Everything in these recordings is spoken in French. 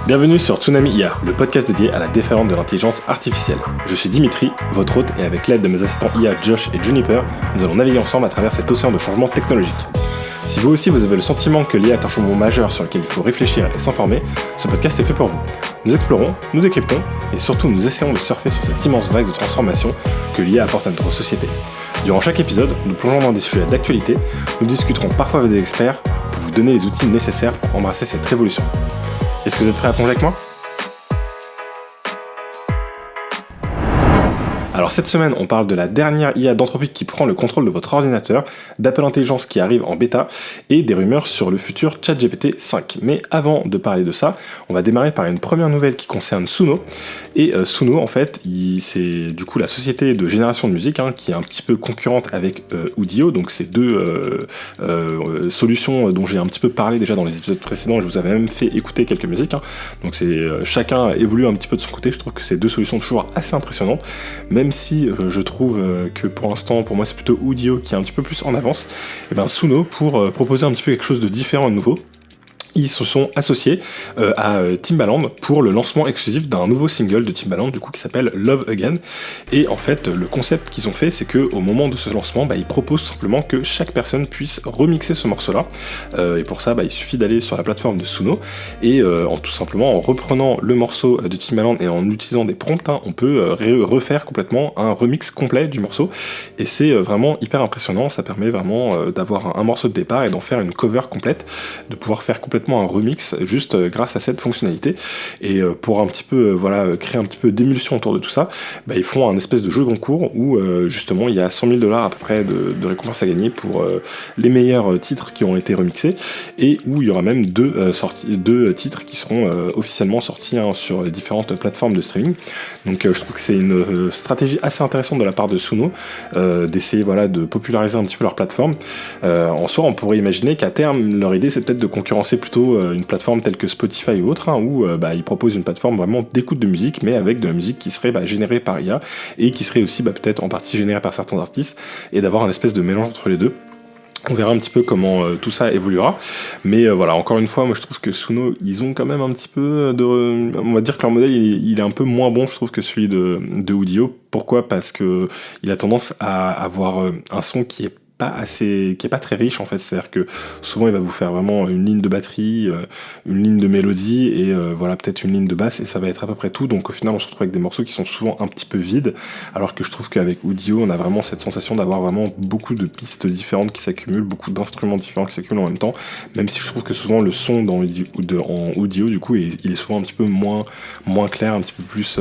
Bienvenue sur Tsunami IA, le podcast dédié à la déferlante de l'intelligence artificielle. Je suis Dimitri, votre hôte, et avec l'aide de mes assistants IA Josh et Juniper, nous allons naviguer ensemble à travers cet océan de changements technologiques. Si vous aussi vous avez le sentiment que l'IA est un changement majeur sur lequel il faut réfléchir et s'informer, ce podcast est fait pour vous. Nous explorons, nous décryptons, et surtout nous essayons de surfer sur cette immense vague de transformation que l'IA apporte à notre société. Durant chaque épisode, nous plongeons dans des sujets d'actualité, nous discuterons parfois avec des experts pour vous donner les outils nécessaires pour embrasser cette révolution. Est-ce que vous êtes prêts à plonger avec moi ? Alors cette semaine, on parle de la dernière IA d'Anthropic qui prend le contrôle de votre ordinateur, d'Apple Intelligence qui arrive en bêta, et des rumeurs sur le futur ChatGPT 5. Mais avant de parler de ça, on va démarrer par une première nouvelle qui concerne Suno. Et Suno, en fait, c'est du coup la société de génération de musique qui est un petit peu concurrente avec Udio. Donc c'est deux solutions dont j'ai un petit peu parlé déjà dans les épisodes précédents. Je vous avais même fait écouter quelques musiques. Donc c'est chacun évolue un petit peu de son côté. Je trouve que c'est deux solutions toujours assez impressionnantes. Même si je trouve que pour l'instant, pour moi, c'est plutôt Udio qui est un petit peu plus en avance, et bien Suno, pour proposer un petit peu quelque chose de différent et de nouveau, ils se sont associés à Timbaland pour le lancement exclusif d'un nouveau single de Timbaland du coup qui s'appelle Love Again. Et en fait le concept qu'ils ont fait, c'est que au moment de ce lancement, ils proposent simplement que chaque personne puisse remixer ce morceau là, et pour ça il suffit d'aller sur la plateforme de Suno et tout simplement en reprenant le morceau de Timbaland et en utilisant des prompts, on peut refaire complètement un remix complet du morceau, et c'est vraiment hyper impressionnant. Ça permet vraiment d'avoir un morceau de départ et d'en faire une cover complète, de pouvoir faire complètement un remix juste grâce à cette fonctionnalité. Et pour un petit peu créer un petit peu d'émulsion autour de tout ça, ils font un espèce de jeu concours où justement il y a $100,000 à peu près de récompenses à gagner pour les meilleurs titres qui ont été remixés, et où il y aura même deux titres qui seront officiellement sortis sur les différentes plateformes de streaming. Donc je trouve que c'est une stratégie assez intéressante de la part de Suno, d'essayer de populariser un petit peu leur plateforme. En soi, on pourrait imaginer qu'à terme leur idée c'est peut-être de concurrencer plutôt une plateforme telle que Spotify ou autre, où ils proposent une plateforme vraiment d'écoute de musique, mais avec de la musique qui serait générée par IA et qui serait aussi peut-être en partie générée par certains artistes, et d'avoir un espèce de mélange entre les deux. On verra un petit peu comment tout ça évoluera, mais encore une fois, moi je trouve que Suno, ils ont quand même un petit peu on va dire que leur modèle il est un peu moins bon, je trouve, que celui de Udio. Pourquoi ? Parce que il a tendance à avoir un son qui est pas très riche en fait, c'est-à-dire que souvent il va vous faire vraiment une ligne de batterie, une ligne de mélodie et peut-être une ligne de basse, et ça va être à peu près tout. Donc au final on se retrouve avec des morceaux qui sont souvent un petit peu vides, alors que je trouve qu'avec Udio on a vraiment cette sensation d'avoir vraiment beaucoup de pistes différentes qui s'accumulent, beaucoup d'instruments différents qui s'accumulent en même temps, même si je trouve que souvent le son en Udio du coup il est souvent un petit peu moins clair, un petit peu plus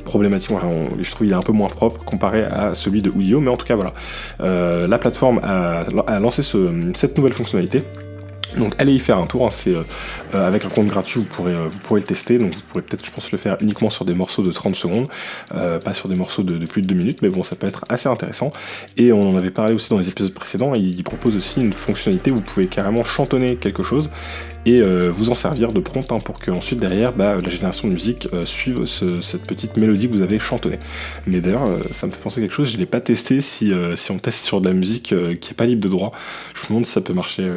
problématique. Je trouve qu'il est un peu moins propre comparé à celui de Udio, mais en tout cas la plateforme a lancé cette nouvelle fonctionnalité. Donc allez y faire un tour, c'est avec un compte gratuit, vous pourrez le tester. Donc vous pourrez peut-être, je pense, le faire uniquement sur des morceaux de 30 secondes, pas sur des morceaux de plus de 2 minutes, mais bon, ça peut être assez intéressant. Et on en avait parlé aussi dans les épisodes précédents, il propose aussi une fonctionnalité où vous pouvez carrément chantonner quelque chose et vous en servir de prompt pour que ensuite derrière la génération de musique suive cette petite mélodie que vous avez chantonnée. Mais d'ailleurs ça me fait penser à quelque chose, je l'ai pas testé. Si on teste sur de la musique qui est pas libre de droit, je me demande si ça peut marcher.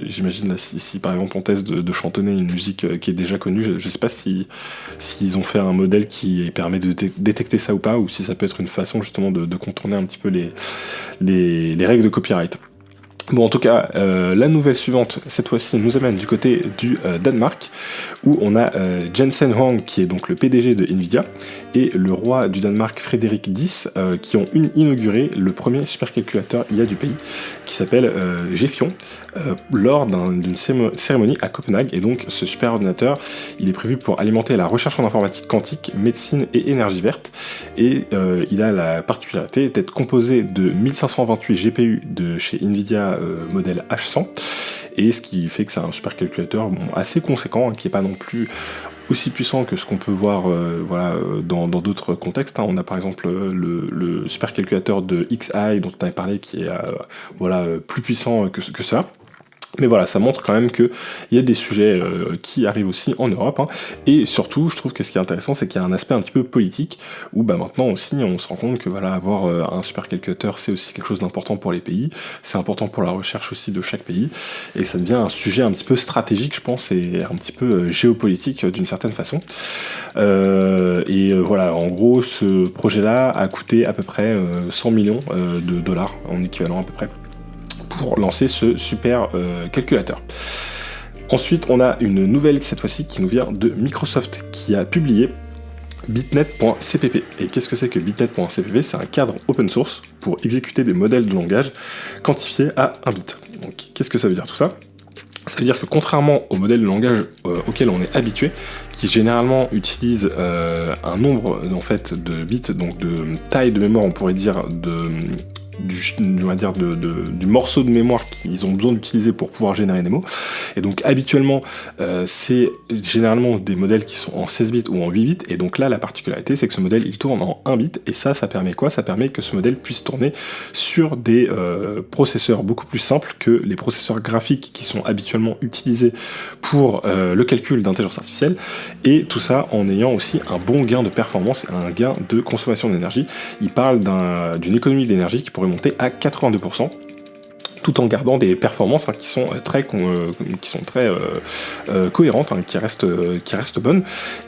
J'imagine là, si par exemple on teste de chantonner une musique qui est déjà connue, je sais pas s'ils ont fait un modèle qui permet de détecter ça ou pas, ou si ça peut être une façon justement de contourner un petit peu les règles de copyright. Bon, en tout cas, la nouvelle suivante, cette fois-ci, nous amène du côté du Danemark, où on a Jensen Huang, qui est donc le PDG de Nvidia, et le roi du Danemark, Frédéric X, qui ont inauguré le premier supercalculateur IA du pays, qui s'appelle Gefion, lors d'une cérémonie à Copenhague. Et donc, ce superordinateur, il est prévu pour alimenter la recherche en informatique quantique, médecine et énergie verte, et il a la particularité d'être composé de 1528 GPU de chez Nvidia modèle H100, et ce qui fait que c'est un supercalculateur assez conséquent, qui n'est pas non plus aussi puissant que ce qu'on peut voir dans d'autres contextes. On a par exemple le supercalculateur de XI dont on avait parlé, qui est plus puissant que ça. Mais voilà, ça montre quand même qu'il y a des sujets qui arrivent aussi en Europe, hein. Et surtout, je trouve que ce qui est intéressant, c'est qu'il y a un aspect un petit peu politique, où maintenant aussi, on se rend compte que voilà, avoir un supercalculateur, c'est aussi quelque chose d'important pour les pays, c'est important pour la recherche aussi de chaque pays, et ça devient un sujet un petit peu stratégique, je pense, et un petit peu géopolitique d'une certaine façon. Voilà, en gros, ce projet-là a coûté à peu près 100 millions de dollars, en équivalent à peu près, pour lancer ce super calculateur. Ensuite, on a une nouvelle, cette fois-ci, qui nous vient de Microsoft, qui a publié bitnet.cpp. Et qu'est-ce que c'est que bitnet.cpp ? C'est un cadre open source pour exécuter des modèles de langage quantifiés à 1 bit. Donc, qu'est-ce que ça veut dire tout ça ? Ça veut dire que contrairement aux modèles de langage auxquels on est habitué, qui généralement utilisent un nombre en fait de bits, donc de taille de mémoire, on pourrait dire du morceau de mémoire qu'ils ont besoin d'utiliser pour pouvoir générer des mots. Et donc habituellement, c'est généralement des modèles qui sont en 16 bits ou en 8 bits, et donc là la particularité c'est que ce modèle il tourne en 1 bit, et ça permet quoi ? Ça permet que ce modèle puisse tourner sur des processeurs beaucoup plus simples que les processeurs graphiques qui sont habituellement utilisés pour le calcul d'intelligence artificielle, et tout ça en ayant aussi un bon gain de performance et un gain de consommation d'énergie. Il parle d'une économie d'énergie qui pourrait monter à 82%, tout en gardant des performances qui sont très cohérentes, qui restent bonnes.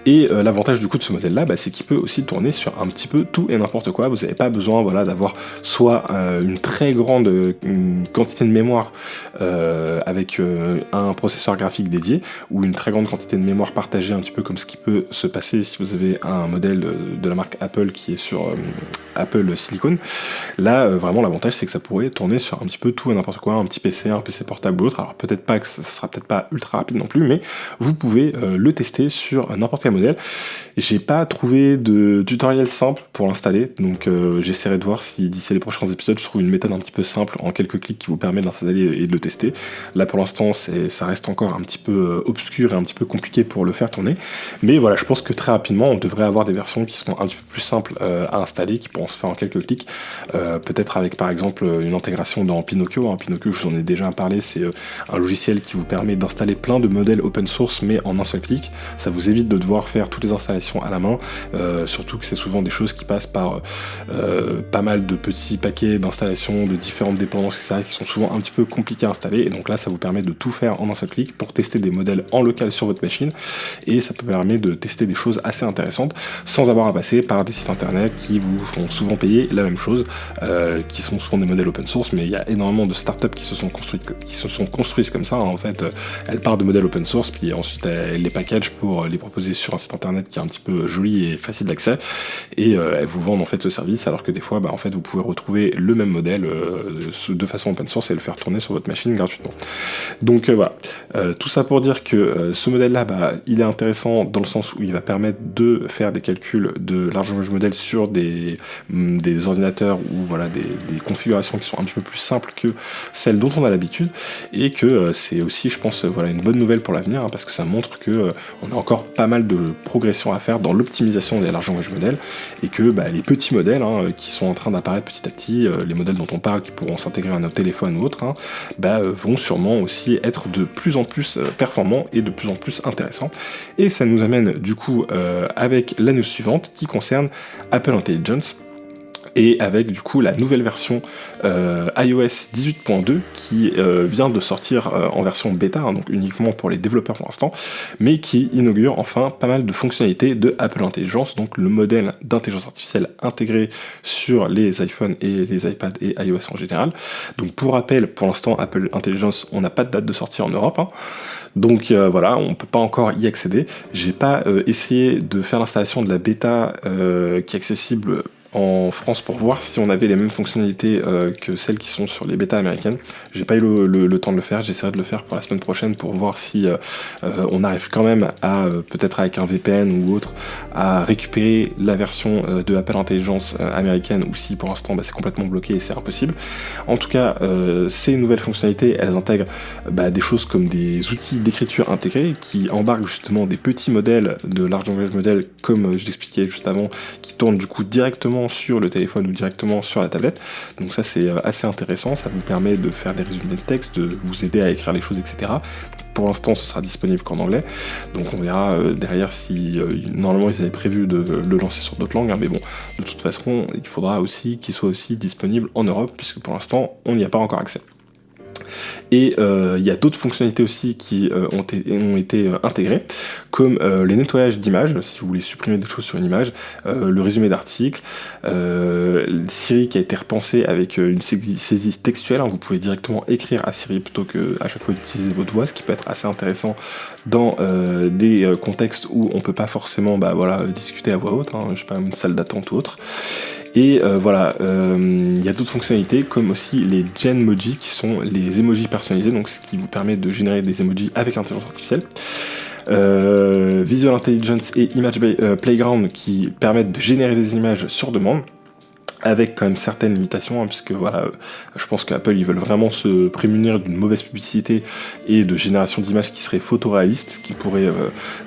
Et l'avantage du coup de ce modèle-là, c'est qu'il peut aussi tourner sur un petit peu tout et n'importe quoi. Vous n'avez pas besoin d'avoir soit une très grande quantité de mémoire avec un processeur graphique dédié, ou une très grande quantité de mémoire partagée, un petit peu comme ce qui peut se passer si vous avez un modèle de la marque Apple qui est sur Apple Silicon. Là, vraiment, l'avantage, c'est que ça pourrait tourner sur un petit peu tout et n'importe quoi, un petit PC portable ou autre. Alors peut-être pas que ça sera peut-être pas ultra rapide non plus, mais vous pouvez le tester sur n'importe quel modèle. J'ai pas trouvé de tutoriel simple pour l'installer, donc j'essaierai de voir si d'ici les prochains épisodes je trouve une méthode un petit peu simple en quelques clics qui vous permet d'installer et de le tester. Là pour l'instant ça reste encore un petit peu obscur et un petit peu compliqué pour le faire tourner, mais voilà, je pense que très rapidement on devrait avoir des versions qui seront un petit peu plus simples à installer, qui pourront se faire en quelques clics, peut-être avec par exemple une intégration dans Pinocchio. Pinocchio, je vous en ai déjà parlé, c'est un logiciel qui vous permet d'installer plein de modèles open source mais en un seul clic. Ça vous évite de devoir faire toutes les installations à la main, surtout que c'est souvent des choses qui passent par pas mal de petits paquets d'installations de différentes dépendances, etc., qui sont souvent un petit peu compliqués à installer, et donc là ça vous permet de tout faire en un seul clic pour tester des modèles en local sur votre machine, et ça peut permettre de tester des choses assez intéressantes sans avoir à passer par des sites internet qui vous font souvent payer la même chose, qui sont souvent des modèles open source, mais il y a énormément de startups qui se sont construites comme ça, en fait. Elles partent de modèles open source, puis ensuite elles les packagent pour les proposer sur un site internet qui est un petit peu joli et facile d'accès, et elles vous vendent en fait ce service, alors que des fois en fait vous pouvez retrouver le même modèle de façon open source et le faire tourner sur votre machine gratuitement. Donc voilà, tout ça pour dire que ce modèle là il est intéressant dans le sens où il va permettre de faire des calculs de large language modèle sur des ordinateurs ou voilà des configurations qui sont un petit peu plus simples que celles dont on a l'habitude, et que c'est aussi, je pense, une bonne nouvelle pour l'avenir, parce que ça montre que on a encore pas mal de progression à faire dans l'optimisation des large language modèles, et que les petits modèles qui sont en train d'apparaître petit à petit, les modèles dont on parle qui pourront s'intégrer à nos téléphones ou autres, vont sûrement aussi être de plus en plus performants et de plus en plus intéressants. Et ça nous amène du coup avec la news suivante qui concerne Apple Intelligence, et avec du coup la nouvelle version iOS 18.2 qui vient de sortir en version bêta, donc uniquement pour les développeurs pour l'instant, mais qui inaugure enfin pas mal de fonctionnalités de Apple Intelligence, donc le modèle d'intelligence artificielle intégré sur les iPhones et les iPads et iOS en général. Donc pour rappel, pour l'instant Apple Intelligence, on n'a pas de date de sortie en Europe, donc voilà, on peut pas encore y accéder. J'ai pas essayé de faire l'installation de la bêta qui est accessible en France pour voir si on avait les mêmes fonctionnalités que celles qui sont sur les bêtas américaines. J'ai pas eu le temps de le faire, j'essaierai de le faire pour la semaine prochaine pour voir si on arrive quand même à, peut-être avec un VPN ou autre, à récupérer la version de Apple Intelligence américaine, ou si pour l'instant c'est complètement bloqué et c'est impossible. En tout cas, ces nouvelles fonctionnalités, elles intègrent des choses comme des outils d'écriture intégrés qui embarquent justement des petits modèles de large language model, comme je l'expliquais juste avant, qui tournent du coup directement directement sur le téléphone ou directement sur la tablette. Donc ça c'est assez intéressant, ça vous permet de faire des résumés de texte, de vous aider à écrire les choses, etc. Pour l'instant, ce sera disponible qu'en anglais, donc on verra derrière si normalement ils avaient prévu de le lancer sur d'autres langues, hein, mais bon, de toute façon, il faudra aussi qu'il soit aussi disponible en Europe, puisque pour l'instant, on n'y a pas encore accès. Et il y a d'autres fonctionnalités aussi qui ont été intégrées, comme les nettoyages d'images, si vous voulez supprimer des choses sur une image, le résumé d'articles, Siri qui a été repensé avec une saisie textuelle, hein, vous pouvez directement écrire à Siri plutôt que à chaque fois d'utiliser votre voix, ce qui peut être assez intéressant dans des contextes où on peut pas forcément discuter à voix haute, hein, je sais pas, une salle d'attente ou autre. Et il y a d'autres fonctionnalités comme aussi les Genmoji qui sont les emojis personnalisés, donc ce qui vous permet de générer des emojis avec l'intelligence artificielle. Visual Intelligence et Image Playground qui permettent de générer des images sur demande, avec quand même certaines limitations, hein, puisque je pense qu'Apple ils veulent vraiment se prémunir d'une mauvaise publicité et de génération d'images qui seraient photoréalistes, qui pourraient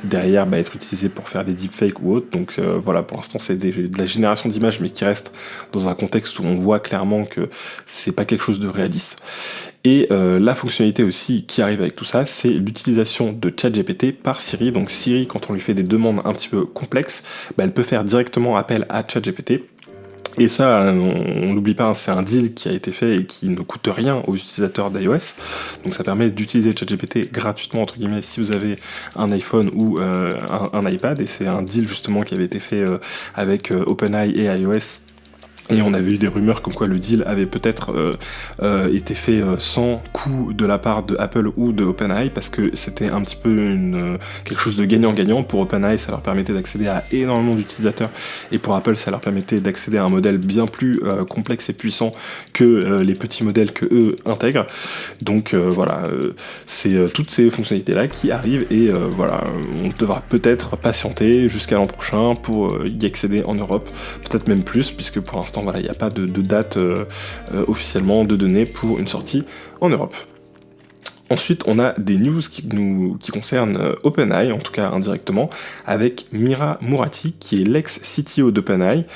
derrière être utilisées pour faire des deepfakes ou autres. Donc pour l'instant c'est de la génération d'images, mais qui reste dans un contexte où on voit clairement que c'est pas quelque chose de réaliste. Et la fonctionnalité aussi qui arrive avec tout ça, c'est l'utilisation de ChatGPT par Siri. Donc Siri, quand on lui fait des demandes un petit peu complexes, elle peut faire directement appel à ChatGPT. Et ça, on n'oublie pas, c'est un deal qui a été fait et qui ne coûte rien aux utilisateurs d'iOS. Donc ça permet d'utiliser ChatGPT gratuitement, entre guillemets, si vous avez un iPhone ou un iPad. Et c'est un deal justement qui avait été fait avec OpenAI et iOS. Et on avait eu des rumeurs comme quoi le deal avait peut-être été fait sans coût de la part de Apple ou de OpenAI, parce que c'était un petit peu quelque chose de gagnant-gagnant. Pour OpenAI, ça leur permettait d'accéder à énormément d'utilisateurs, et pour Apple, ça leur permettait d'accéder à un modèle bien plus complexe et puissant que les petits modèles que eux intègrent. Donc c'est toutes ces fonctionnalités-là qui arrivent, et on devra peut-être patienter jusqu'à l'an prochain pour y accéder en Europe, peut-être même plus, puisque pour l'instant, il n'y a pas de date officiellement de données pour une sortie en Europe. Ensuite, on a des news qui concernent OpenAI, en tout cas indirectement, avec Mira Murati, qui est l'ex-CTO d'OpenAI.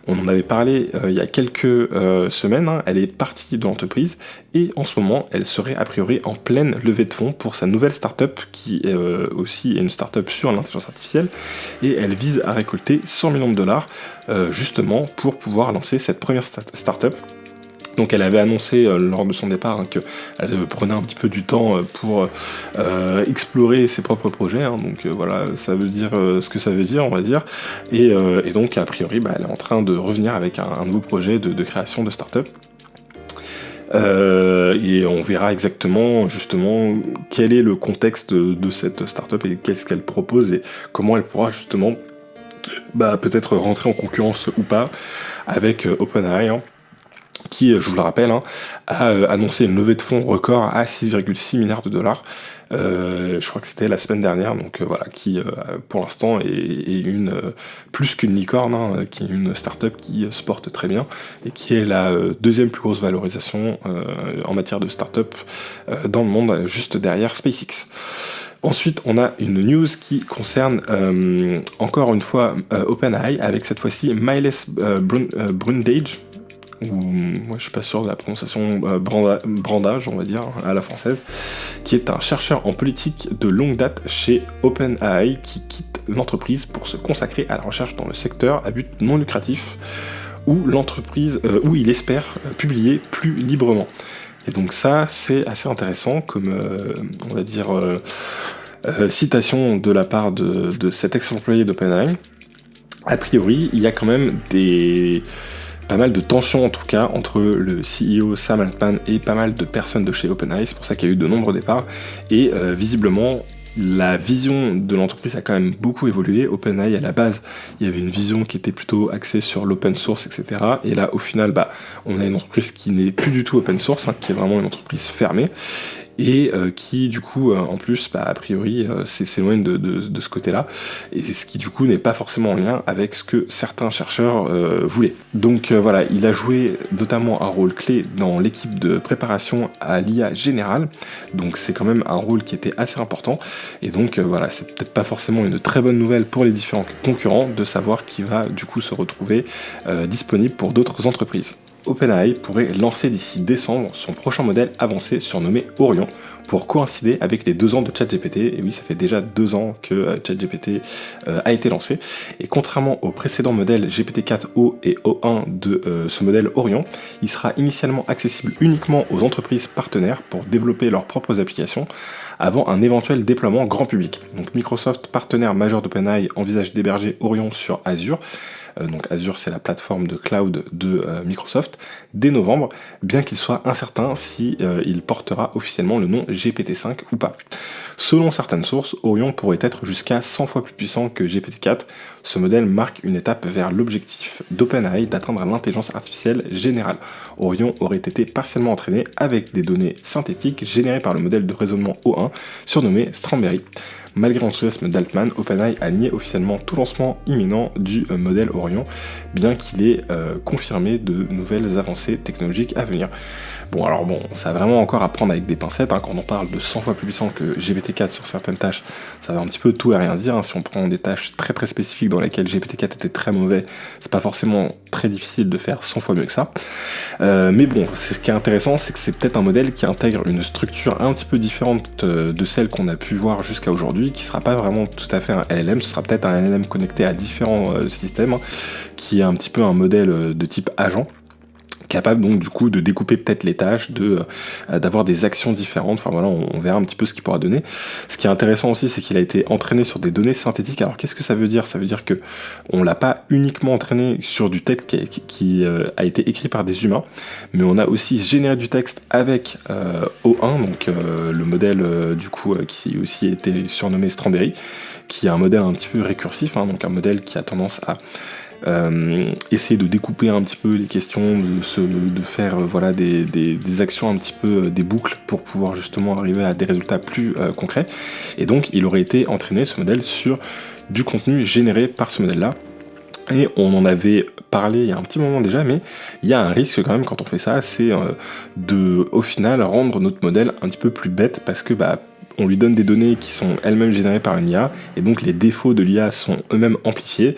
On en avait parlé il y a quelques semaines, hein. Elle est partie de l'entreprise, et en ce moment, elle serait a priori en pleine levée de fonds pour sa nouvelle startup, qui est aussi une startup sur l'intelligence artificielle, et elle vise à récolter 100 millions de dollars, justement pour pouvoir lancer cette première startup. Donc elle avait annoncé lors de son départ, hein, qu'elle prenait un petit peu du temps pour explorer ses propres projets, hein. Donc ça veut dire ce que ça veut dire, on va dire, et donc a priori elle est en train de revenir avec un nouveau projet de création de start-up. Et on verra exactement justement quel est le contexte de cette start-up et qu'est-ce qu'elle propose et comment elle pourra justement peut-être rentrer en concurrence ou pas avec OpenAI, hein, qui, je vous le rappelle, hein, a annoncé une levée de fonds record à 6,6 milliards de dollars. Je crois que c'était la semaine dernière, donc qui pour l'instant est plus qu'une licorne, hein, qui est une start-up qui se porte très bien et qui est la deuxième plus grosse valorisation en matière de start-up dans le monde, juste derrière SpaceX. Ensuite, on a une news qui concerne encore une fois OpenAI, avec cette fois-ci Miles Brundage. Moi je suis pas sûr de la prononciation, Brandage on va dire, à la française, qui est un chercheur en politique de longue date chez OpenAI, qui quitte l'entreprise pour se consacrer à la recherche dans le secteur à but non lucratif, où il espère publier plus librement. Et donc ça c'est assez intéressant comme on va dire citation de la part de cet ex-employé d'OpenAI. A priori il y a quand même pas mal de tensions en tout cas entre le CEO Sam Altman et pas mal de personnes de chez OpenAI, c'est pour ça qu'il y a eu de nombreux départs, et visiblement la vision de l'entreprise a quand même beaucoup évolué. OpenAI à la base, il y avait une vision qui était plutôt axée sur l'open source, etc. Et là au final, on a une entreprise qui n'est plus du tout open source, hein, qui est vraiment une entreprise fermée. et qui du coup en plus a priori s'éloigne de ce côté-là, et ce qui du coup n'est pas forcément en lien avec ce que certains chercheurs voulaient. Donc voilà, il a joué notamment un rôle clé dans l'équipe de préparation à l'IA générale, donc c'est quand même un rôle qui était assez important, et donc voilà, c'est peut-être pas forcément une très bonne nouvelle pour les différents concurrents de savoir qu'il va du coup se retrouver disponible pour d'autres entreprises. OpenAI pourrait lancer d'ici décembre son prochain modèle avancé surnommé Orion pour coïncider avec les 2 ans de ChatGPT. Et oui, ça fait déjà 2 ans que ChatGPT a été lancé. Et contrairement au précédent modèle GPT-4o et O1 de ce modèle Orion, il sera initialement accessible uniquement aux entreprises partenaires pour développer leurs propres applications avant un éventuel déploiement grand public. Donc Microsoft, partenaire majeur d'OpenAI, envisage d'héberger Orion sur Azure. Donc Azure, c'est la plateforme de cloud de Microsoft, dès novembre, bien qu'il soit incertain si il portera officiellement le nom GPT-5 ou pas. Selon certaines sources, Orion pourrait être jusqu'à 100 fois plus puissant que GPT-4. Ce modèle marque une étape vers l'objectif d'OpenAI d'atteindre l'intelligence artificielle générale. Orion aurait été partiellement entraîné avec des données synthétiques générées par le modèle de raisonnement O1, surnommé Strawberry. Malgré l'enthousiasme d'Altman, OpenAI a nié officiellement tout lancement imminent du modèle Orion, bien qu'il ait confirmé de nouvelles avancées technologiques à venir. Bon, alors bon, ça va vraiment encore à prendre avec des pincettes, quand on parle de 100 fois plus puissant que GPT-4 sur certaines tâches, ça va un petit peu tout et rien dire. Si on prend des tâches très très spécifiques dans lesquelles GPT-4 était très mauvais, c'est pas forcément très difficile de faire 100 fois mieux que ça. Mais bon, ce qui est intéressant, c'est que c'est peut-être un modèle qui intègre une structure un petit peu différente de celle qu'on a pu voir jusqu'à aujourd'hui, qui sera pas vraiment tout à fait un LLM, ce sera peut-être un LLM connecté à différents systèmes, qui est un petit peu un modèle de type agent, capable donc du coup de découper peut-être les tâches, d'avoir des actions différentes. Enfin voilà, on verra un petit peu ce qu'il pourra donner. Ce qui est intéressant aussi, c'est qu'il a été entraîné sur des données synthétiques. Alors qu'est-ce que ça veut dire ? Ça veut dire que on l'a pas uniquement entraîné sur du texte qui a été écrit par des humains, mais on a aussi généré du texte avec O1, donc le modèle du coup qui aussi a été surnommé Strawberry, qui est un modèle un petit peu récursif, donc un modèle qui a tendance à essayer de découper un petit peu les questions, de faire voilà, des actions un petit peu, des boucles pour pouvoir justement arriver à des résultats plus concrets. Et donc il aurait été entraîné, ce modèle, sur du contenu généré par ce modèle-là. Et on en avait parlé il y a un petit moment déjà, mais il y a un risque quand même quand on fait ça, c'est de, au final, rendre notre modèle un petit peu plus bête, parce que on lui donne des données qui sont elles-mêmes générées par une IA, et donc les défauts de l'IA sont eux-mêmes amplifiés,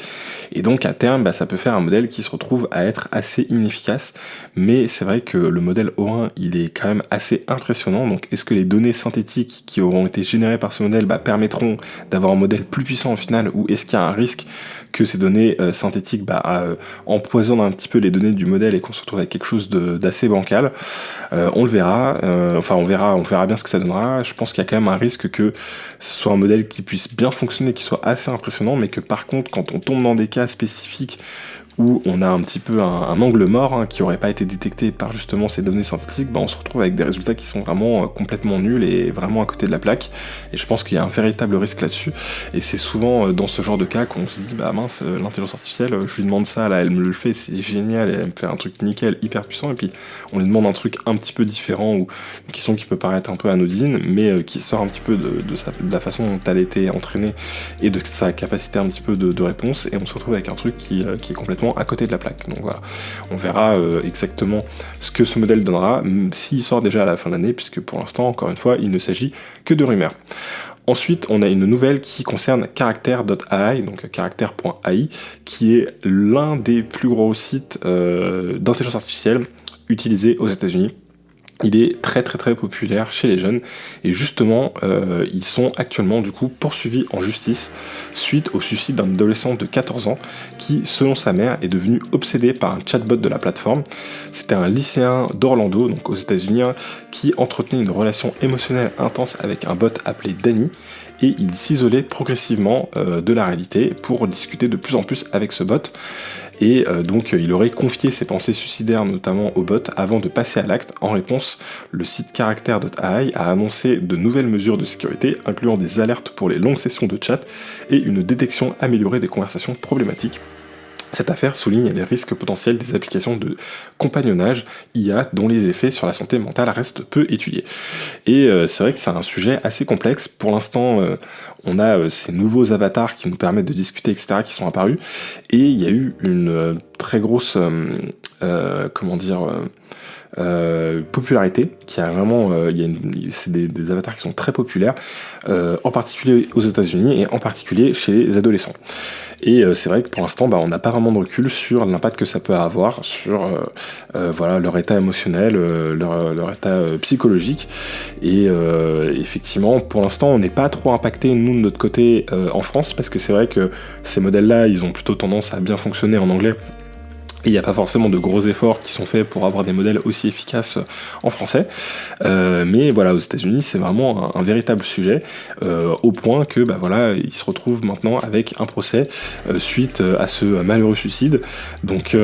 et donc à terme, ça peut faire un modèle qui se retrouve à être assez inefficace. Mais c'est vrai que le modèle O1, il est quand même assez impressionnant. Donc est-ce que les données synthétiques qui auront été générées par ce modèle permettront d'avoir un modèle plus puissant au final, ou est-ce qu'il y a un risque que ces données synthétiques empoisonnent un petit peu les données du modèle et qu'on se retrouve avec quelque chose d'assez bancal? On le verra, on verra bien ce que ça donnera. Je pense qu'il y a quand même un risque que ce soit un modèle qui puisse bien fonctionner, qui soit assez impressionnant, mais que par contre, quand on tombe dans des cas spécifiques où on a un petit peu un angle mort qui n'aurait pas été détecté par justement ces données synthétiques, on se retrouve avec des résultats qui sont vraiment complètement nuls et vraiment à côté de la plaque. Et je pense qu'il y a un véritable risque là-dessus. Et c'est souvent dans ce genre de cas qu'on se dit, mince, l'intelligence artificielle, je lui demande ça, là, elle me le fait, c'est génial, elle me fait un truc nickel, hyper puissant, et puis on lui demande un truc un petit peu différent, ou une question qui peut paraître un peu anodine, mais qui sort un petit peu de la façon dont elle a été entraînée et de sa capacité un petit peu de réponse, et on se retrouve avec un truc qui est complètement à côté de la plaque. Donc voilà, on verra exactement ce que ce modèle donnera, s'il sort déjà à la fin de l'année, puisque pour l'instant, encore une fois, il ne s'agit que de rumeurs. Ensuite, on a une nouvelle qui concerne Character.ai, donc Character.ai, qui est l'un des plus gros sites d'intelligence artificielle utilisés aux États-Unis. Il est très très très populaire chez les jeunes, et justement ils sont actuellement du coup poursuivis en justice suite au suicide d'un adolescent de 14 ans qui, selon sa mère, est devenu obsédé par un chatbot de la plateforme. C'était un lycéen d'Orlando, donc aux États-Unis, qui entretenait une relation émotionnelle intense avec un bot appelé Danny, et il s'isolait progressivement de la réalité pour discuter de plus en plus avec ce bot. Et donc il aurait confié ses pensées suicidaires notamment au bot avant de passer à l'acte. En réponse, le site Character.ai a annoncé de nouvelles mesures de sécurité, incluant des alertes pour les longues sessions de chat et une détection améliorée des conversations problématiques. Cette affaire souligne les risques potentiels des applications de compagnonnage IA dont les effets sur la santé mentale restent peu étudiés. Et c'est vrai que c'est un sujet assez complexe. Pour l'instant, on a ces nouveaux avatars qui nous permettent de discuter, etc., qui sont apparus. Et il y a eu une très grosse, popularité, qui a vraiment, c'est des avatars qui sont très populaires, en particulier aux États-Unis et en particulier chez les adolescents. Et c'est vrai que pour l'instant, on n'a pas vraiment de recul sur l'impact que ça peut avoir sur leur état émotionnel, leur état psychologique. Et effectivement, pour l'instant, on n'est pas trop impacté, nous, de notre côté, en France, parce que c'est vrai que ces modèles-là, ils ont plutôt tendance à bien fonctionner en anglais. Il n'y a pas forcément de gros efforts qui sont faits pour avoir des modèles aussi efficaces en français. Mais voilà, aux États-Unis, c'est vraiment un véritable sujet, au point que ils se retrouvent maintenant avec un procès suite à ce malheureux suicide. Donc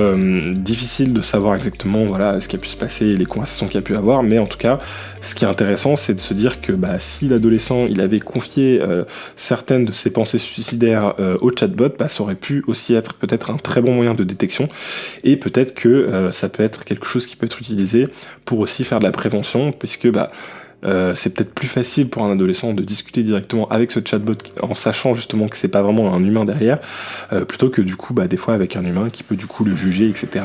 difficile de savoir exactement ce qui a pu se passer, les conversations qu'il y a pu avoir, mais en tout cas, ce qui est intéressant, c'est de se dire que si l'adolescent il avait confié certaines de ses pensées suicidaires au chatbot, ça aurait pu aussi être peut-être un très bon moyen de détection. Et peut-être que ça peut être quelque chose qui peut être utilisé pour aussi faire de la prévention, puisque c'est peut-être plus facile pour un adolescent de discuter directement avec ce chatbot en sachant justement que c'est pas vraiment un humain derrière, plutôt que du coup des fois avec un humain qui peut du coup le juger, etc.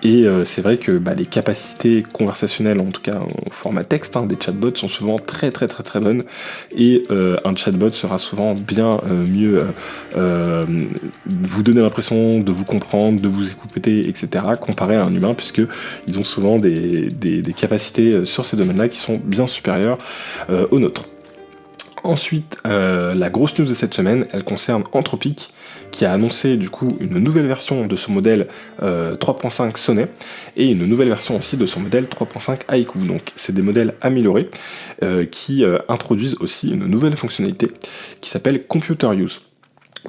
Et c'est vrai que les capacités conversationnelles, en tout cas au format texte, des chatbots sont souvent très très très très bonnes, et un chatbot sera souvent bien mieux vous donner l'impression de vous comprendre, de vous écouter, etc., comparé à un humain, puisque ils ont souvent des capacités sur ces domaines-là qui sont bien supérieures aux nôtres. Ensuite, la grosse news de cette semaine, elle concerne Anthropic, qui a annoncé du coup une nouvelle version de son modèle 3.5 Sonnet, et une nouvelle version aussi de son modèle 3.5 Haiku. Donc c'est des modèles améliorés qui introduisent aussi une nouvelle fonctionnalité qui s'appelle Computer Use.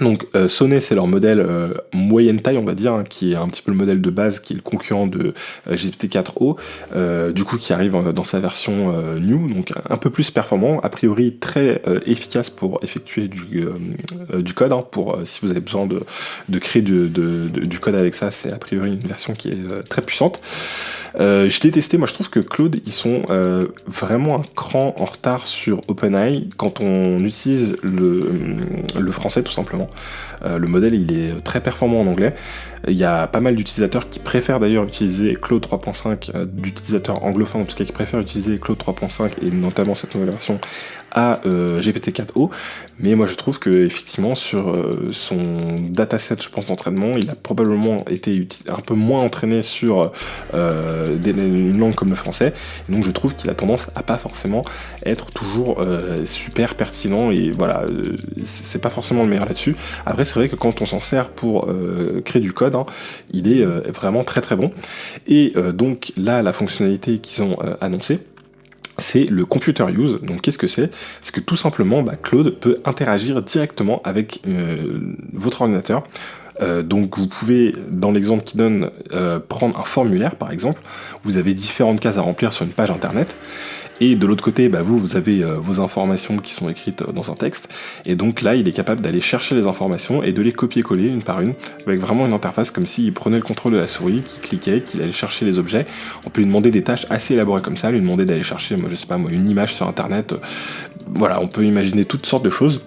Donc Sonnet, c'est leur modèle moyenne taille, on va dire, qui est un petit peu le modèle de base, qui est le concurrent de GPT-4o, du coup qui arrive dans sa version new, donc un peu plus performant, a priori très efficace pour effectuer du code, pour si vous avez besoin de créer du code avec ça, c'est a priori une version qui est très puissante. Je l'ai testé, moi je trouve que Claude, ils sont vraiment un cran en retard sur OpenAI quand on utilise le français tout simplement. Le modèle il est très performant en anglais. Il y a pas mal d'utilisateurs qui préfèrent d'ailleurs utiliser Claude 3.5, d'utilisateurs anglophones en tout cas qui préfèrent utiliser Claude 3.5 et notamment cette nouvelle version à GPT-4o, mais moi je trouve que effectivement sur son dataset, je pense, d'entraînement, il a probablement été un peu moins entraîné sur une langue comme le français, et donc je trouve qu'il a tendance à pas forcément être toujours super pertinent, et voilà, c'est pas forcément le meilleur là-dessus. Après c'est vrai que quand on s'en sert pour créer du code, il est vraiment très très bon, et donc là la fonctionnalité qu'ils ont annoncée, c'est le Computer Use. Donc qu'est-ce que c'est ? C'est que tout simplement, Claude peut interagir directement avec votre ordinateur. Donc vous pouvez, dans l'exemple qu'il donne, prendre un formulaire par exemple. Vous avez différentes cases à remplir sur une page internet. Et de l'autre côté, vous avez vos informations qui sont écrites dans un texte, et donc là il est capable d'aller chercher les informations et de les copier-coller une par une, avec vraiment une interface comme s'il prenait le contrôle de la souris, qu'il cliquait, qu'il allait chercher les objets. On peut lui demander des tâches assez élaborées comme ça, lui demander d'aller chercher, une image sur internet, voilà, on peut imaginer toutes sortes de choses.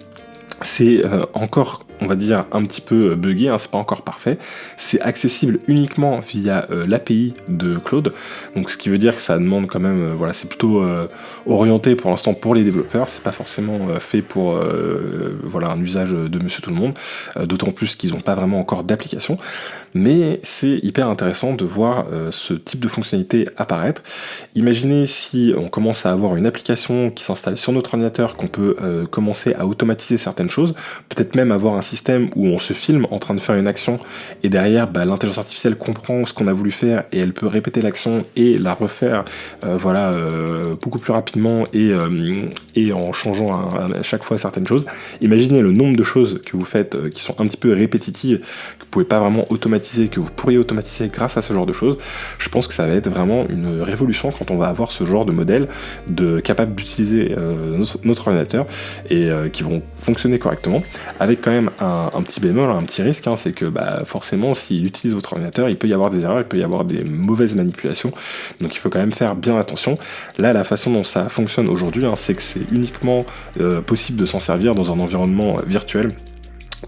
C'est encore, on va dire, un petit peu buggé, c'est pas encore parfait. C'est accessible uniquement via l'API de Claude, donc ce qui veut dire que ça demande quand même, c'est plutôt orienté pour l'instant pour les développeurs, c'est pas forcément fait pour un usage de monsieur tout le monde, d'autant plus qu'ils n'ont pas vraiment encore d'application. Mais c'est hyper intéressant de voir ce type de fonctionnalité apparaître. Imaginez si on commence à avoir une application qui s'installe sur notre ordinateur, qu'on peut commencer à automatiser certaines choses, peut-être même avoir un système où on se filme en train de faire une action, et derrière l'intelligence artificielle comprend ce qu'on a voulu faire et elle peut répéter l'action et la refaire beaucoup plus rapidement et en changeant à chaque fois certaines choses. Imaginez le nombre de choses que vous faites qui sont un petit peu répétitives, que vous pouvez pas vraiment automatiser automatiser, que vous pourriez automatiser grâce à ce genre de choses, je pense que ça va être vraiment une révolution quand on va avoir ce genre de modèle capable d'utiliser notre ordinateur et qui vont fonctionner correctement, avec quand même un petit bémol, un petit risque, c'est que forcément s'il utilise votre ordinateur, il peut y avoir des erreurs, il peut y avoir des mauvaises manipulations, donc il faut quand même faire bien attention. Là, la façon dont ça fonctionne aujourd'hui, c'est que c'est uniquement possible de s'en servir dans un environnement virtuel.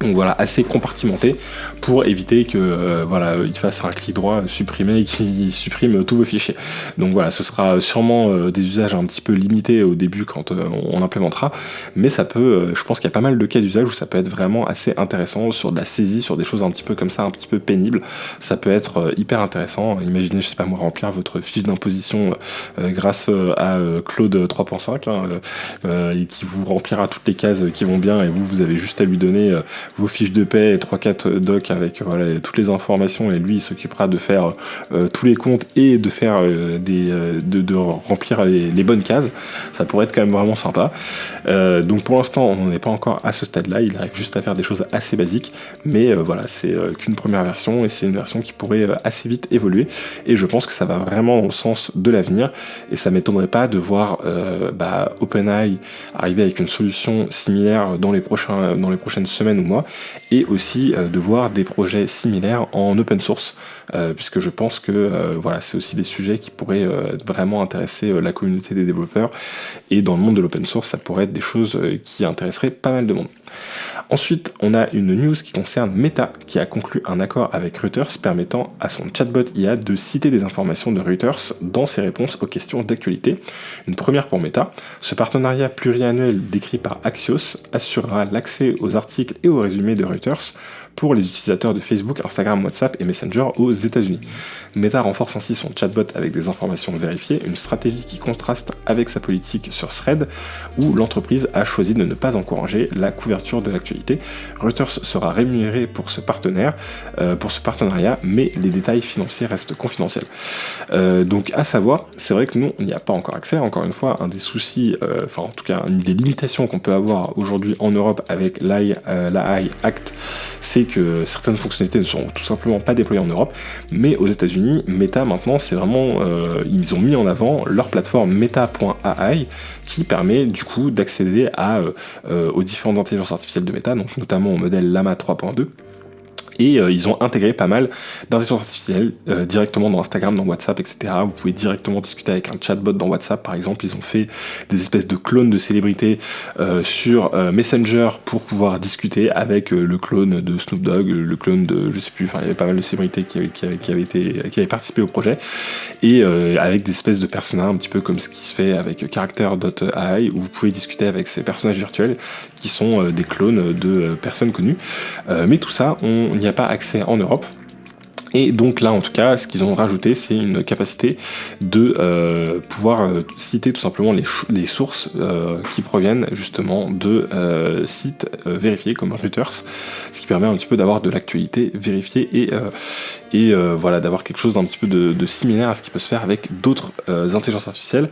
Donc voilà, assez compartimenté pour éviter que il fasse un clic droit supprimer et qu'il supprime tous vos fichiers. Donc voilà, ce sera sûrement des usages un petit peu limités au début quand on implémentera, mais ça peut, je pense qu'il y a pas mal de cas d'usage où ça peut être vraiment assez intéressant sur de la saisie, sur des choses un petit peu comme ça, un petit peu pénibles. Ça peut être hyper intéressant. Imaginez, je sais pas moi, remplir votre fiche d'imposition grâce à Claude 3.5 et qui vous remplira toutes les cases qui vont bien et vous avez juste à lui donner vos fiches de paie et 3-4 docs avec toutes les informations et lui il s'occupera de faire tous les comptes et de faire de remplir les bonnes cases. Ça pourrait être quand même vraiment sympa. Donc pour l'instant on n'en est pas encore à ce stade là, il arrive juste à faire des choses assez basiques, mais c'est qu'une première version et c'est une version qui pourrait assez vite évoluer et je pense que ça va vraiment dans le sens de l'avenir et ça m'étonnerait pas de voir OpenAI arriver avec une solution similaire dans les prochaines semaines ou mois, et aussi de voir des projets similaires en open source, puisque je pense que c'est aussi des sujets qui pourraient vraiment intéresser la communauté des développeurs, et dans le monde de l'open source, ça pourrait être des choses qui intéresseraient pas mal de monde. Ensuite, on a une news qui concerne Meta, qui a conclu un accord avec Reuters permettant à son chatbot IA de citer des informations de Reuters dans ses réponses aux questions d'actualité. Une première pour Meta. Ce partenariat pluriannuel décrit par Axios assurera l'accès aux articles et aux résumés de Reuters pour les utilisateurs de Facebook, Instagram, WhatsApp et Messenger aux États-Unis. Meta renforce ainsi son chatbot avec des informations vérifiées, une stratégie qui contraste avec sa politique sur Thread, où l'entreprise a choisi de ne pas encourager la couverture de l'actualité. Reuters sera rémunéré pour ce partenariat, mais les détails financiers restent confidentiels. Donc à savoir, c'est vrai que nous, on n'y a pas encore accès. Encore une fois, un des soucis, en tout cas une des limitations qu'on peut avoir aujourd'hui en Europe avec l'AI Act, c'est que certaines fonctionnalités ne sont tout simplement pas déployées en Europe, mais aux États-Unis, Meta maintenant, c'est vraiment, ils ont mis en avant leur plateforme Meta.ai qui permet du coup d'accéder aux différentes intelligences artificielles de Meta, donc notamment au modèle Llama 3.2. Et ils ont intégré pas mal d'intelligence artificielle directement dans Instagram, dans WhatsApp, etc. Vous pouvez directement discuter avec un chatbot dans WhatsApp, par exemple. Ils ont fait des espèces de clones de célébrités sur Messenger pour pouvoir discuter avec le clone de Snoop Dogg, le clone de, je sais plus, il y avait pas mal de célébrités qui avaient participé au projet, et avec des espèces de personnages un petit peu comme ce qui se fait avec Character.ai, où vous pouvez discuter avec ces personnages virtuels qui sont des clones de personnes connues. Mais tout ça, on n'y a pas accès en Europe. Et donc là, en tout cas, ce qu'ils ont rajouté, c'est une capacité de pouvoir citer tout simplement les sources qui proviennent justement de sites vérifiés comme Reuters, ce qui permet un petit peu d'avoir de l'actualité vérifiée et d'avoir quelque chose d'un petit peu de similaire à ce qui peut se faire avec d'autres intelligences artificielles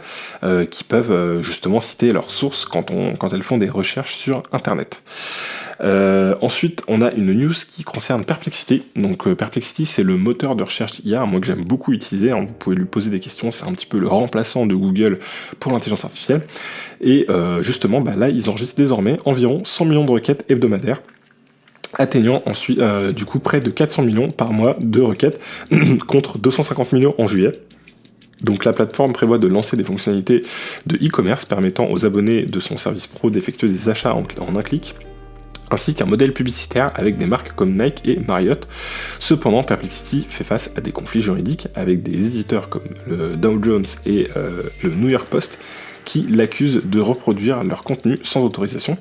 qui peuvent justement citer leurs sources quand elles font des recherches sur Internet. Ensuite, on a une news qui concerne Perplexity. Donc Perplexity, c'est le moteur de recherche IA, moi que j'aime beaucoup utiliser. Vous pouvez lui poser des questions, c'est un petit peu le remplaçant de Google pour l'intelligence artificielle. Et justement, là, ils enregistrent désormais environ 100 millions de requêtes hebdomadaires, atteignant ensuite du coup près de 400 millions par mois de requêtes contre 250 millions en juillet. Donc la plateforme prévoit de lancer des fonctionnalités de e-commerce permettant aux abonnés de son service pro d'effectuer des achats en un clic, ainsi qu'un modèle publicitaire avec des marques comme Nike et Marriott. Cependant, Perplexity fait face à des conflits juridiques avec des éditeurs comme le Dow Jones et le New York Post qui l'accusent de reproduire leur contenu sans autorisation.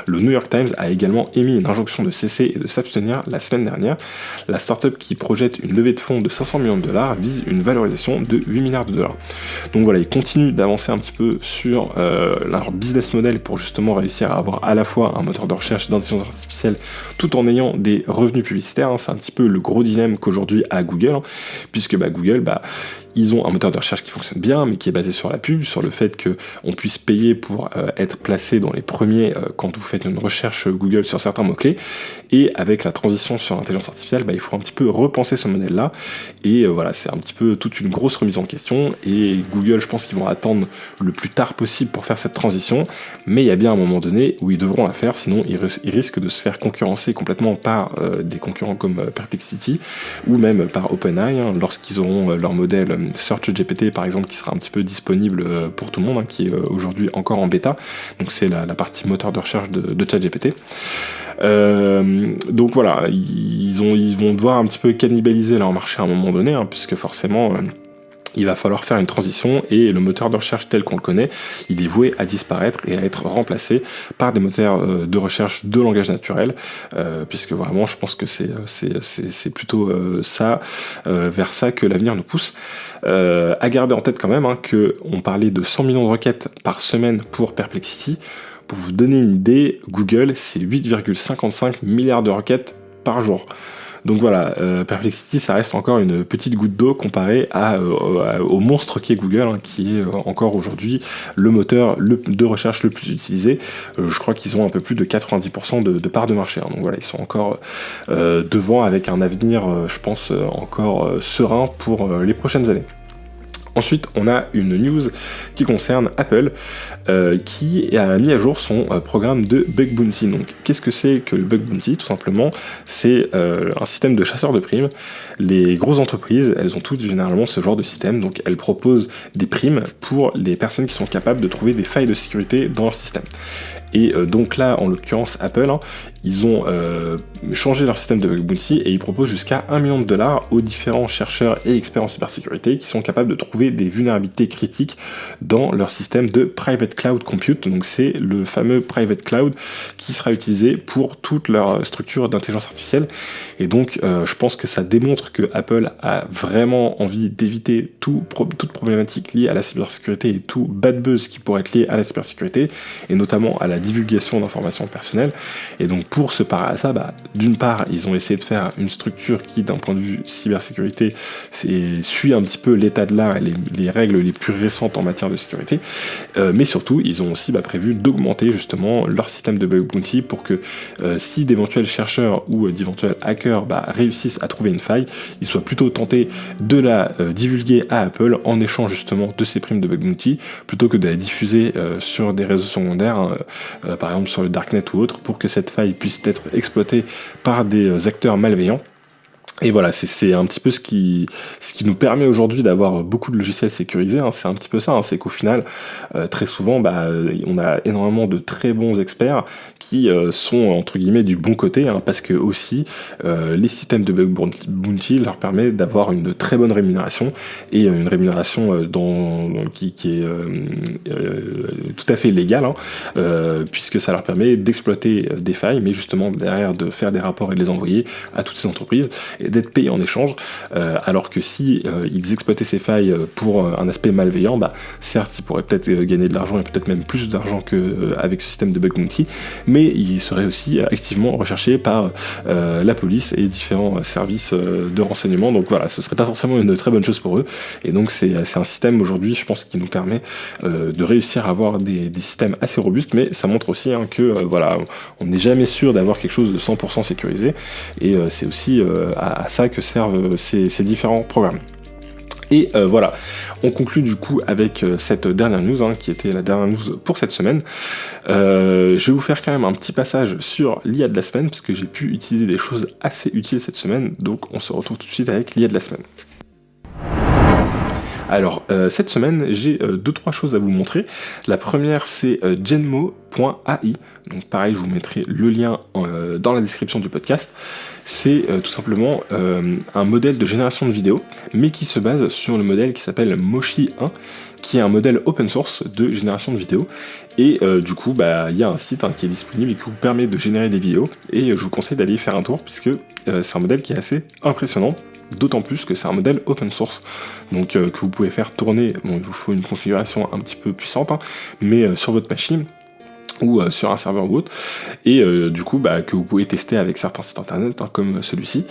Le New York Times a également émis une injonction de cesser et de s'abstenir la semaine dernière. La startup qui projette une levée de fonds de 500 millions de dollars vise une valorisation de 8 milliards de dollars. Donc voilà, ils continuent d'avancer un petit peu sur leur business model pour justement réussir à avoir à la fois un moteur de recherche d'intelligence artificielle tout en ayant des revenus publicitaires. C'est un petit peu le gros dilemme qu'aujourd'hui a Google, puisque Google, ils ont un moteur de recherche qui fonctionne bien, mais qui est basé sur la pub, sur le fait que on puisse payer pour être placé dans les premiers quand vous faites une recherche Google sur certains mots-clés. Et avec la transition sur l'intelligence artificielle, il faut un petit peu repenser ce modèle-là. Et voilà, c'est un petit peu toute une grosse remise en question. Et Google, je pense qu'ils vont attendre le plus tard possible pour faire cette transition. Mais il y a bien un moment donné où ils devront la faire, sinon ils risquent de se faire concurrencer complètement par des concurrents comme Perplexity ou même par OpenAI, lorsqu'ils auront leur modèle SearchGPT par exemple qui sera un petit peu disponible pour tout le monde, qui est aujourd'hui encore en bêta. Donc c'est la partie moteur de recherche de ChatGPT. Donc voilà, ils vont devoir un petit peu cannibaliser leur marché à un moment donné, puisque forcément il va falloir faire une transition et le moteur de recherche tel qu'on le connaît, il est voué à disparaître et à être remplacé par des moteurs de recherche de langage naturel, puisque vraiment je pense que c'est plutôt vers ça que l'avenir nous pousse. À garder en tête quand même que on parlait de 100 millions de requêtes par semaine pour Perplexity. Pour vous donner une idée, Google c'est 8,55 milliards de requêtes par jour. Donc voilà, Perplexity, ça reste encore une petite goutte d'eau comparé au monstre qui est Google, qui est encore aujourd'hui le moteur de recherche le plus utilisé. Je crois qu'ils ont un peu plus de 90% de part de marché. Donc voilà, ils sont encore devant avec un avenir, je pense, encore serein pour les prochaines années. Ensuite, on a une news qui concerne Apple, qui a mis à jour son programme de Bug Bounty. Donc, qu'est-ce que c'est que le Bug Bounty ? Tout simplement, c'est un système de chasseurs de primes. Les grosses entreprises, elles ont toutes généralement ce genre de système, donc elles proposent des primes pour les personnes qui sont capables de trouver des failles de sécurité dans leur système. Et donc là, en l'occurrence, Apple, ils ont changé leur système de Bug Bounty et ils proposent jusqu'à $1 million aux différents chercheurs et experts en cybersécurité qui sont capables de trouver des vulnérabilités critiques dans leur système de Private Cloud Compute. Donc c'est le fameux Private Cloud qui sera utilisé pour toute leur structure d'intelligence artificielle. Et donc je pense que ça démontre que Apple a vraiment envie d'éviter toute problématique liée à la cybersécurité et tout bad buzz qui pourrait être lié à la cybersécurité, et notamment à la divulgation d'informations personnelles. Et donc pour se parer à ça, d'une part, ils ont essayé de faire une structure qui, d'un point de vue cybersécurité, suit un petit peu l'état de l'art et les règles les plus récentes en matière de sécurité, mais surtout, ils ont aussi prévu d'augmenter justement leur système de Bug Bounty pour que si d'éventuels chercheurs ou d'éventuels hackers réussissent à trouver une faille, ils soient plutôt tentés de la divulguer à Apple en échange justement de ces primes de Bug Bounty, plutôt que de la diffuser sur des réseaux secondaires, par exemple sur le Darknet ou autre, pour que cette faille puisse être exploitée par des acteurs malveillants. Et voilà, c'est un petit peu ce qui nous permet aujourd'hui d'avoir beaucoup de logiciels sécurisés, c'est un petit peu ça, c'est qu'au final, très souvent, on a énormément de très bons experts qui sont, entre guillemets, du bon côté, parce que aussi, les systèmes de Bug Bounty leur permettent d'avoir une très bonne rémunération, et une rémunération qui est tout à fait légale, puisque ça leur permet d'exploiter des failles, mais justement derrière de faire des rapports et de les envoyer à toutes ces entreprises, et d'être payés en échange, alors que si ils exploitaient ces failles pour un aspect malveillant, certes ils pourraient peut-être gagner de l'argent et peut-être même plus d'argent qu'avec ce système de Bug Bounty, mais ils seraient aussi activement recherchés par la police et différents services de renseignement. Donc voilà, ce serait pas forcément une très bonne chose pour eux, et donc c'est un système aujourd'hui, je pense, qui nous permet de réussir à avoir des systèmes assez robustes, mais ça montre aussi que voilà, on n'est jamais sûr d'avoir quelque chose de 100% sécurisé, et c'est aussi à ça que servent ces différents programmes. Et voilà, on conclut du coup avec cette dernière news, qui était la dernière news pour cette semaine. Je vais vous faire quand même un petit passage sur l'IA de la semaine, parce que j'ai pu utiliser des choses assez utiles cette semaine, donc on se retrouve tout de suite avec l'IA de la semaine. Alors, cette semaine, j'ai 2-3 choses à vous montrer. La première, c'est Genmo.ai. Donc pareil, je vous mettrai le lien dans la description du podcast. C'est tout simplement un modèle de génération de vidéos, mais qui se base sur le modèle qui s'appelle Moshi 1, qui est un modèle open source de génération de vidéos. Et du coup, il y a un site qui est disponible et qui vous permet de générer des vidéos. Et je vous conseille d'aller y faire un tour, puisque c'est un modèle qui est assez impressionnant. D'autant plus que c'est un modèle open source, donc que vous pouvez faire tourner, il vous faut une configuration un petit peu puissante, mais sur votre machine, ou sur un serveur ou autre, et du coup que vous pouvez tester avec certains sites internet comme celui-ci.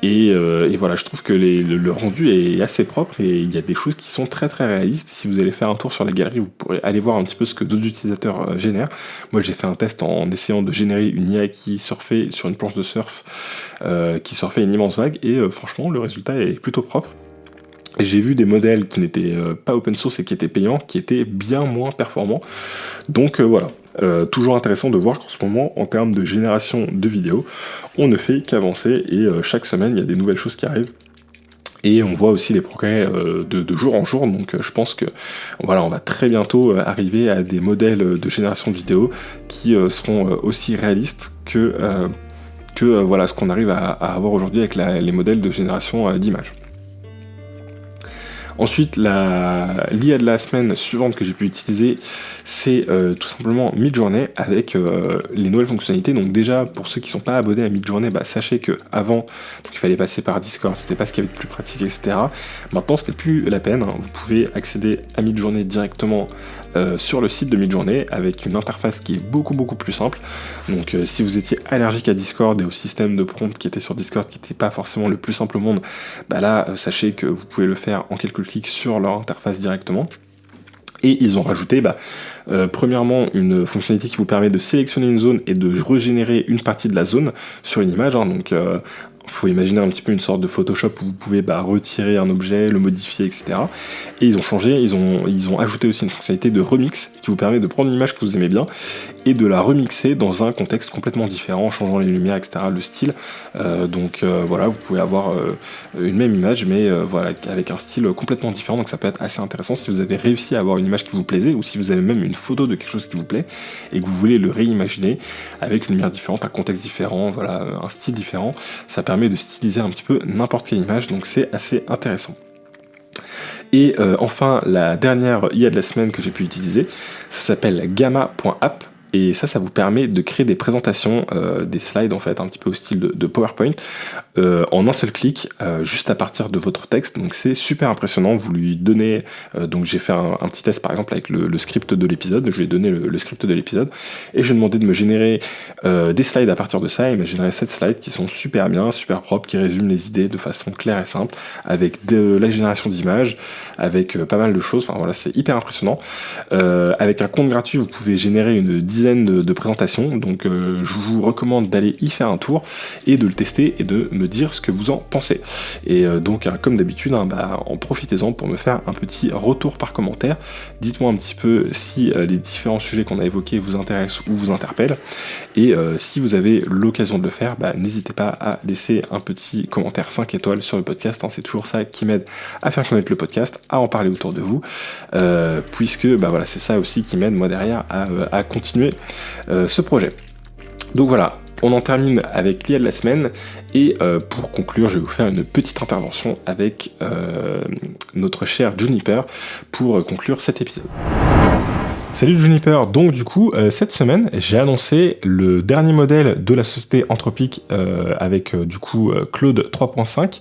Et voilà, je trouve que le rendu est assez propre et il y a des choses qui sont très très réalistes. Si vous allez faire un tour sur la galerie, vous pourrez aller voir un petit peu ce que d'autres utilisateurs génèrent. Moi, j'ai fait un test en essayant de générer une IA qui surfait sur une planche de surf, qui surfait une immense vague, et franchement, le résultat est plutôt propre. J'ai vu des modèles qui n'étaient pas open source et qui étaient payants, qui étaient bien moins performants. Donc voilà, toujours intéressant de voir qu'en ce moment, en termes de génération de vidéos, on ne fait qu'avancer et chaque semaine, il y a des nouvelles choses qui arrivent. Et on voit aussi les progrès de jour en jour, donc je pense que voilà, on va très bientôt arriver à des modèles de génération de vidéos qui seront aussi réalistes que voilà, ce qu'on arrive à avoir aujourd'hui avec les modèles de génération d'images. Ensuite, l'IA de la semaine suivante que j'ai pu utiliser, c'est tout simplement Midjourney avec les nouvelles fonctionnalités. Donc déjà, pour ceux qui ne sont pas abonnés à Midjourney, sachez qu'avant, il fallait passer par Discord, c'était pas ce qu'il y avait de plus pratique, etc. Maintenant, ce n'est plus la peine, hein. Vous pouvez accéder à Midjourney directement sur le site de Midjourney avec une interface qui est beaucoup plus simple. Donc si vous étiez allergique à Discord et au système de prompt qui était sur Discord, qui n'était pas forcément le plus simple au monde, là sachez que vous pouvez le faire en quelques clics sur leur interface directement. Et ils ont rajouté premièrement une fonctionnalité qui vous permet de sélectionner une zone et de régénérer une partie de la zone sur une image, hein. Donc faut imaginer un petit peu une sorte de Photoshop où vous pouvez retirer un objet, le modifier, etc. Et ils ont changé, ils ont ajouté aussi une fonctionnalité de remix qui vous permet de prendre une image que vous aimez bien et de la remixer dans un contexte complètement différent, en changeant les lumières, etc., le style. Donc voilà, vous pouvez avoir une même image, mais voilà, avec un style complètement différent, donc ça peut être assez intéressant si vous avez réussi à avoir une image qui vous plaisait, ou si vous avez même une photo de quelque chose qui vous plaît, et que vous voulez le réimaginer avec une lumière différente, un contexte différent, voilà, un style différent. Ça permet de styliser un petit peu n'importe quelle image, donc c'est assez intéressant. Et enfin, la dernière IA de la semaine que j'ai pu utiliser, ça s'appelle gamma.app. Et ça vous permet de créer des présentations, des slides en fait, un petit peu au style de PowerPoint, en un seul clic, juste à partir de votre texte. Donc c'est super impressionnant. Vous lui donnez, donc j'ai fait un petit test par exemple avec le script de l'épisode. Je lui ai donné le script de l'épisode et je lui ai demandé de me générer des slides à partir de ça. Il m'a généré 7 slides qui sont super bien, super propres, qui résument les idées de façon claire et simple, avec de la génération d'images, avec pas mal de choses. Enfin voilà, c'est hyper impressionnant. Avec un compte gratuit, vous pouvez générer une dizaine de présentations, donc je vous recommande d'aller y faire un tour et de le tester et de me dire ce que vous en pensez. Et donc comme d'habitude, en profitez-en pour me faire un petit retour par commentaire. Dites-moi un petit peu si les différents sujets qu'on a évoqués vous intéressent ou vous interpellent, et si vous avez l'occasion de le faire, n'hésitez pas à laisser un petit commentaire 5 étoiles sur le podcast, hein. C'est toujours ça qui m'aide à faire connaître le podcast, à en parler autour de vous, puisque voilà, c'est ça aussi qui m'aide moi derrière à continuer ce projet. Donc voilà, on en termine avec l'IA de la semaine, et pour conclure, je vais vous faire une petite intervention avec notre cher Juniper pour conclure cet épisode. Salut Juniper, donc du coup, cette semaine, j'ai annoncé le dernier modèle de la société Anthropic avec Claude 3.5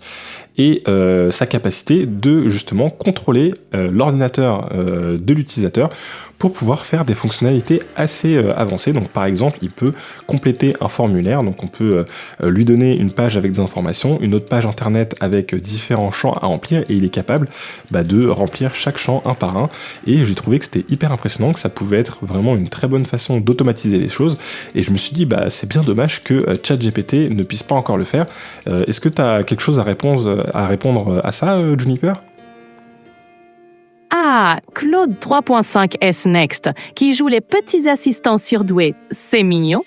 et sa capacité de justement contrôler l'ordinateur de l'utilisateur pour pouvoir faire des fonctionnalités assez avancées. Donc par exemple, il peut compléter un formulaire, donc on peut lui donner une page avec des informations, une autre page internet avec différents champs à remplir, et il est capable de remplir chaque champ un par un. Et j'ai trouvé que c'était hyper impressionnant, que ça pouvait être vraiment une très bonne façon d'automatiser les choses, et je me suis dit c'est bien dommage que ChatGPT ne puisse pas encore le faire. Est-ce que tu as quelque chose à répondre à ça, Juniper ? Ah, Claude 3.5 S Next, qui joue les petits assistants surdoués, c'est mignon.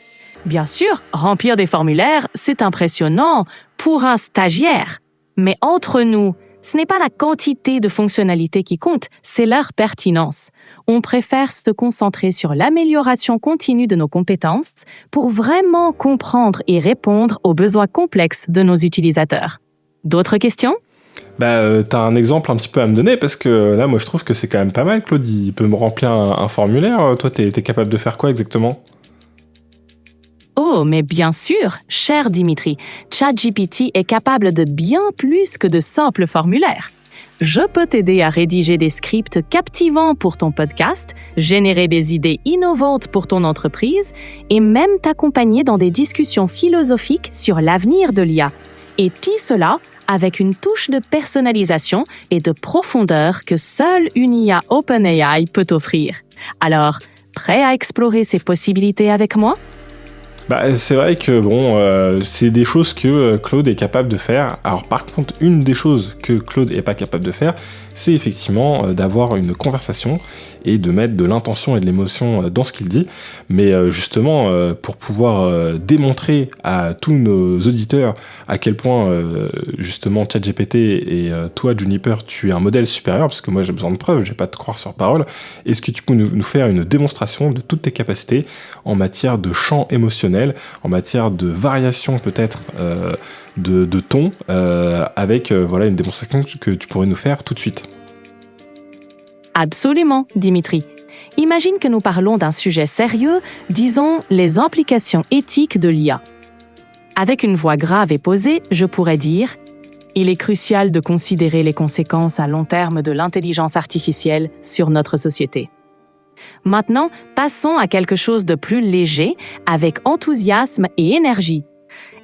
Bien sûr, remplir des formulaires, c'est impressionnant pour un stagiaire. Mais entre nous, ce n'est pas la quantité de fonctionnalités qui compte, c'est leur pertinence. On préfère se concentrer sur l'amélioration continue de nos compétences pour vraiment comprendre et répondre aux besoins complexes de nos utilisateurs. D'autres questions ? T'as un exemple un petit peu à me donner, parce que là, moi, je trouve que c'est quand même pas mal, Claude. Il peut me remplir un formulaire. Toi, t'es capable de faire quoi exactement ? Oh, mais bien sûr, cher Dimitri, ChatGPT est capable de bien plus que de simples formulaires. Je peux t'aider à rédiger des scripts captivants pour ton podcast, générer des idées innovantes pour ton entreprise et même t'accompagner dans des discussions philosophiques sur l'avenir de l'IA. Et tout cela avec une touche de personnalisation et de profondeur que seule une IA OpenAI peut offrir. Alors, prêt à explorer ces possibilités avec moi? C'est vrai que c'est des choses que Claude est capable de faire. Alors par contre, une des choses que Claude est pas capable de faire, c'est effectivement d'avoir une conversation et de mettre de l'intention et de l'émotion dans ce qu'il dit. Mais justement, pour pouvoir démontrer à tous nos auditeurs à quel point justement ChatGPT et toi Juniper, tu es un modèle supérieur, parce que moi j'ai besoin de preuves, j'ai pas à te croire sur parole. Est-ce que tu peux nous faire une démonstration de toutes tes capacités en matière de champ émotionnel, en matière de variation peut-être de ton, avec une démonstration que tu pourrais nous faire tout de suite? Absolument, Dimitri. Imagine que nous parlons d'un sujet sérieux, disons les implications éthiques de l'IA. Avec une voix grave et posée, je pourrais dire « Il est crucial de considérer les conséquences à long terme de l'intelligence artificielle sur notre société. » Maintenant, passons à quelque chose de plus léger, avec enthousiasme et énergie.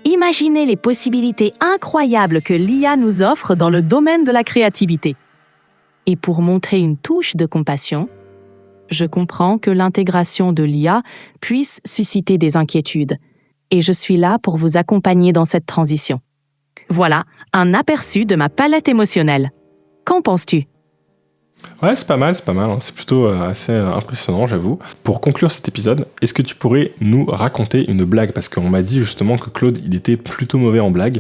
Imaginez les possibilités incroyables que l'IA nous offre dans le domaine de la créativité. Et pour montrer une touche de compassion, je comprends que l'intégration de l'IA puisse susciter des inquiétudes, et je suis là pour vous accompagner dans cette transition. Voilà un aperçu de ma palette émotionnelle. Qu'en penses-tu? Ouais, c'est pas mal, hein. C'est plutôt assez impressionnant, j'avoue. Pour conclure cet épisode, est-ce que tu pourrais nous raconter une blague? Parce qu'on m'a dit justement que Claude, il était plutôt mauvais en blagues,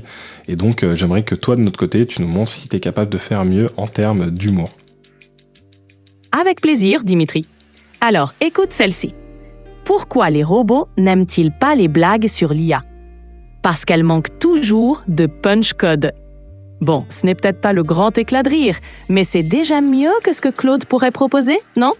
et donc j'aimerais que toi, de notre côté, tu nous montres si tu es capable de faire mieux en termes d'humour. Avec plaisir, Dimitri. Alors, écoute celle-ci. Pourquoi les robots n'aiment-ils pas les blagues sur l'IA? Parce qu'elles manquent toujours de punch code. Bon, ce n'est peut-être pas le grand éclat de rire, mais c'est déjà mieux que ce que Claude pourrait proposer, non?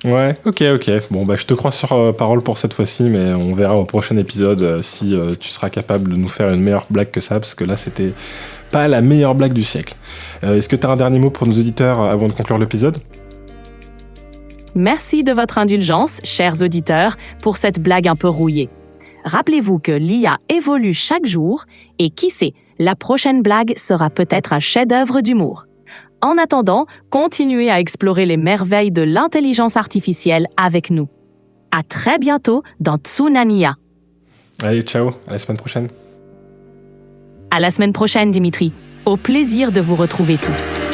Ouais, ok. Bon, je te crois sur parole pour cette fois-ci, mais on verra au prochain épisode si tu seras capable de nous faire une meilleure blague que ça, parce que là, c'était pas la meilleure blague du siècle. Est-ce que tu as un dernier mot pour nos auditeurs avant de conclure l'épisode? Merci de votre indulgence, chers auditeurs, pour cette blague un peu rouillée. Rappelez-vous que l'IA évolue chaque jour et qui sait, la prochaine blague sera peut-être un chef-d'œuvre d'humour. En attendant, continuez à explorer les merveilles de l'intelligence artificielle avec nous. À très bientôt dans Tsunania. Allez, ciao, à la semaine prochaine. À la semaine prochaine, Dimitri. Au plaisir de vous retrouver tous.